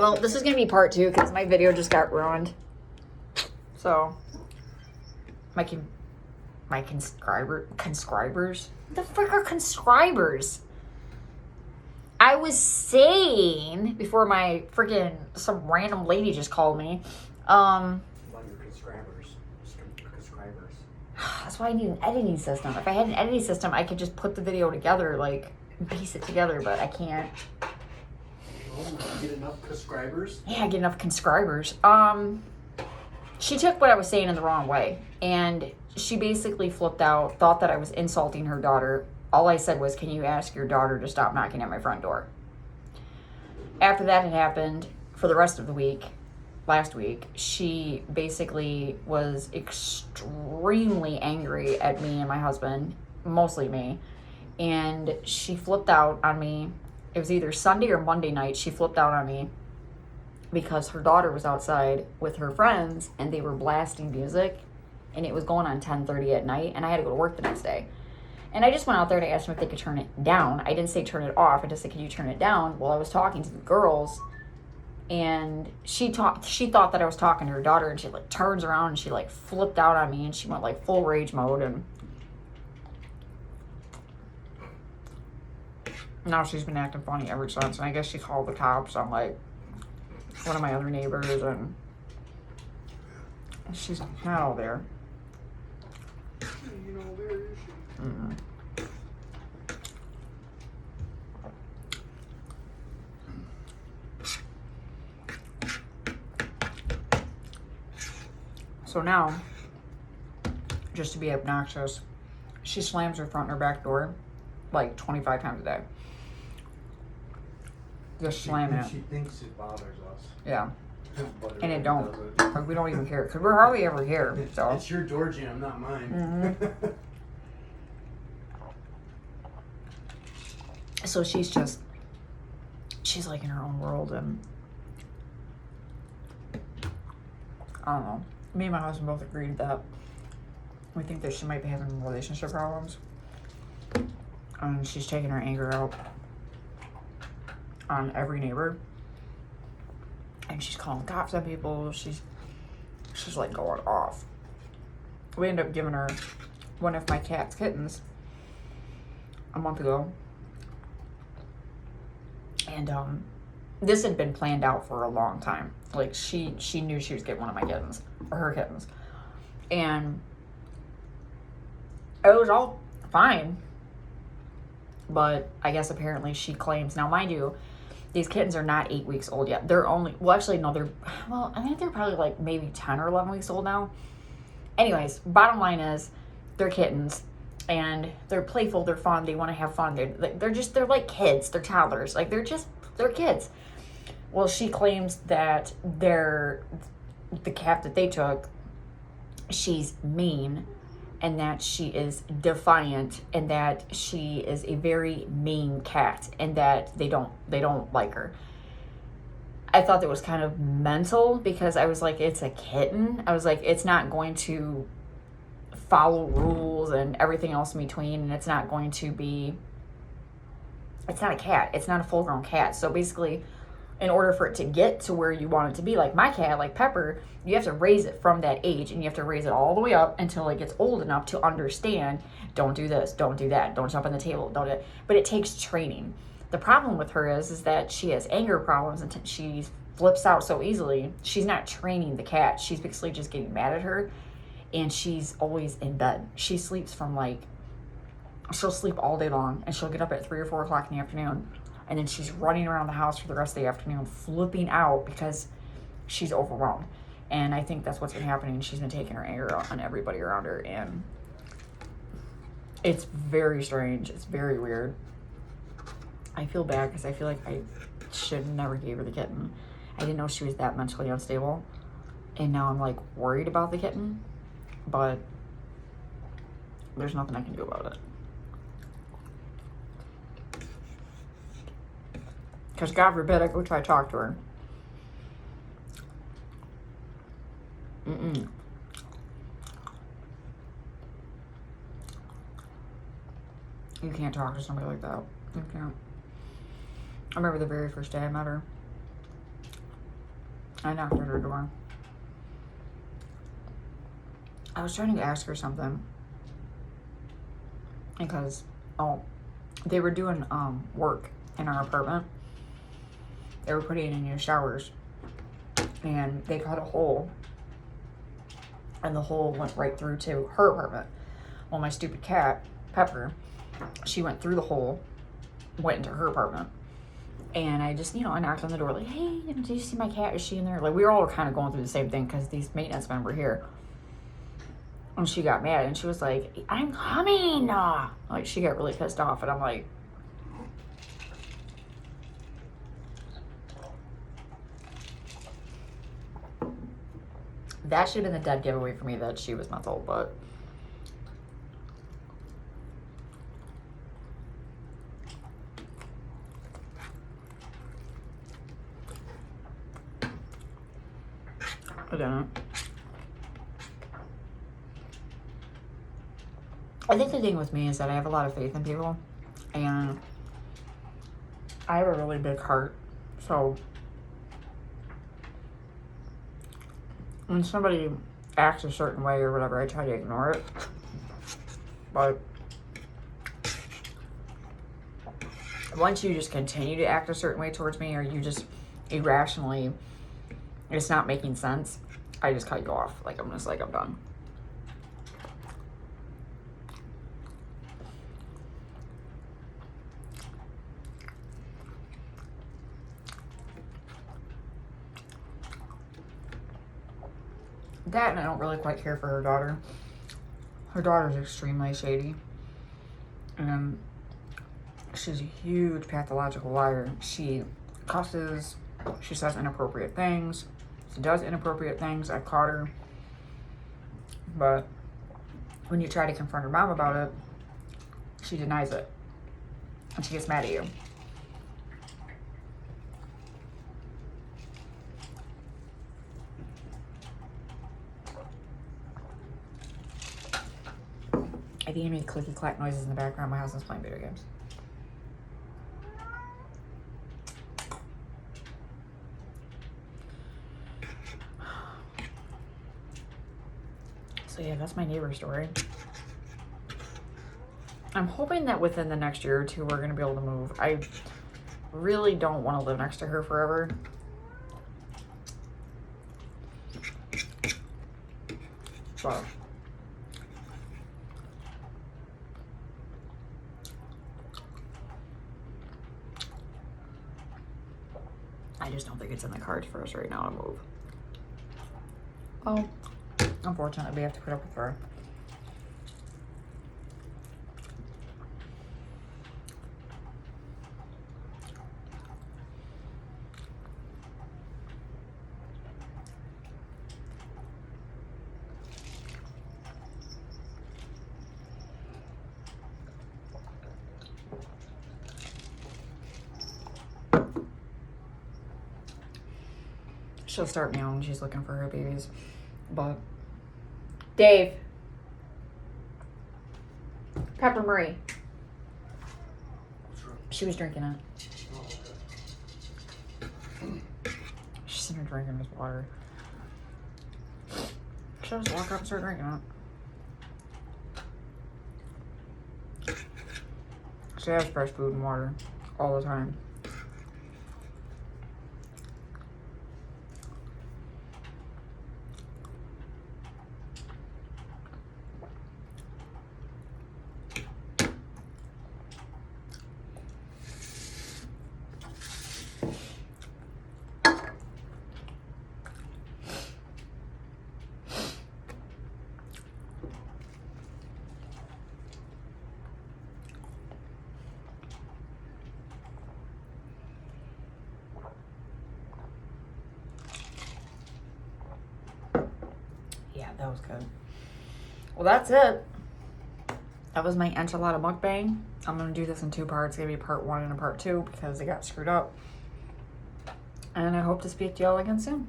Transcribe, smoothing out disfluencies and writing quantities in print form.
Well, this is going to be part 2 because my video just got ruined. So, my conscribers? What the frick are conscribers? I was saying, before my freaking, some random lady just called me, About your conscribers. That's why I need an editing system. If I had an editing system, I could just put the video together, like, piece it together, but I can't. Get enough conscribers? Yeah, get enough conscribers. She took what I was saying in the wrong way, and she basically flipped out, thought that I was insulting her daughter. All I said was, can you ask your daughter to stop knocking at my front door? After that had happened, for the rest of the week, last week, she basically was extremely angry at me and my husband, mostly me, and she flipped out on me. It was either Sunday or Monday night. She flipped out on me because her daughter was outside with her friends and they were blasting music, and it was going on 10:30 at night, and I had to go to work the next day. And I just went out there to ask them if they could turn it down. I didn't say turn it off. I just said, can you turn it down? Well, I was talking to the girls, and she thought that I was talking to her daughter, and she like turns around and she like flipped out on me, and she went like full rage mode, and now she's been acting funny ever since. And I guess she called the cops on like one of my other neighbors, and she's not all there. You know, where is she? Mm-mm. So now, just to be obnoxious, she slams her front and her back door like 25 times a day. Just slamming it. She thinks it bothers us. Yeah. But And it really don't. doesn't. Like, we don't even care, because we're hardly ever here. So. It's your door jam, not mine. So she's like in her own world, and I don't know. Me and my husband both agreed that we think that she might be having relationship problems, and she's taking her anger out on every neighbor, and she's calling cops on people. She's like going off. We ended up giving her one of my cat's kittens a month ago. And this had been planned out for a long time. Like, she knew she was getting one of my kittens, or her kittens. And it was all fine. But I guess apparently she claims, now mind you, these kittens are not 8 weeks old yet. They're only, well actually no, I think they're probably like maybe 10 or 11 weeks old now. Anyways, bottom line is, they're kittens. And they're playful, they're fun, they want to have fun. They're like kids, they're toddlers. Like, they're kids. Well, she claims that the cat that they took, she's mean, and that she is defiant, and that she is a very mean cat, and that they don't like her. I thought that was kind of mental, because I was like, it's a kitten. I was like, it's not going to follow rules and everything else in between, and it's not a cat. It's not a full-grown cat. So basically, in order for it to get to where you want it to be, like my cat, like Pepper, you have to raise it from that age, and you have to raise it all the way up until it gets old enough to understand, don't do this, don't do that, don't jump on the table, don't do it. But it takes training. The problem with her is that she has anger problems, and she flips out so easily. She's not training the cat. She's basically just getting mad at her. And she's always in bed. She sleeps from she'll sleep all day long, and she'll get up at 3 or 4 o'clock in the afternoon, and then she's running around the house for the rest of the afternoon, flipping out because she's overwhelmed. And I think that's what's been happening. She's been taking her anger out on everybody around her, and it's very strange. It's very weird. I feel bad because I feel like I should never gave her the kitten. I didn't know she was that mentally unstable, and now I'm like worried about the kitten. But there's nothing I can do about it. Because God forbid I go try to talk to her. You can't talk to somebody like that. You can't. I remember the very first day I met her. I knocked at her door. I was trying to ask her something. Because, they were doing work in our apartment. They were putting in new showers. And they cut a hole. And the hole went right through to her apartment. Well, my stupid cat, Pepper, she went through the hole, went into her apartment. And I just, I knocked on the door like, hey, did you see my cat? Is she in there? Like, we were all kind of going through the same thing because these maintenance men were here. And she got mad and she was like, I'm coming. Like, she got really pissed off. And I'm like, that should have been the dead giveaway for me that she was mental, but I didn't. I think the thing with me is that I have a lot of faith in people, and I have a really big heart, so when somebody acts a certain way or whatever, I try to ignore it, but once you just continue to act a certain way towards me, or you just irrationally, it's not making sense, I just cut you off. Like, I'm just like, I'm done. That, and I don't really quite care for her daughter. Her daughter's extremely shady. And she's a huge pathological liar. She cusses. She says inappropriate things. She does inappropriate things. I caught her. But when you try to confront her mom about it, she denies it. And she gets mad at you. I think you make clicky clack noises in the background. My husband's playing video games. So yeah, that's my neighbor story. I'm hoping that within the next year or two, we're gonna be able to move. I really don't want to live next to her forever. But I just don't think it's in the cards for us right now to move. Oh, unfortunately, we have to put up with her. She'll start meowing when she's looking for her babies. But Dave. Pepper Marie. She was drinking it. She's sitting there drinking this water. She'll just walk up and start drinking it. She has fresh food and water all the time. Yeah, that was good. Well, that's it. That was my enchilada mukbang. I'm going to do this in 2 parts. It's going to be part 1 and a part 2 because it got screwed up. And I hope to speak to y'all again soon.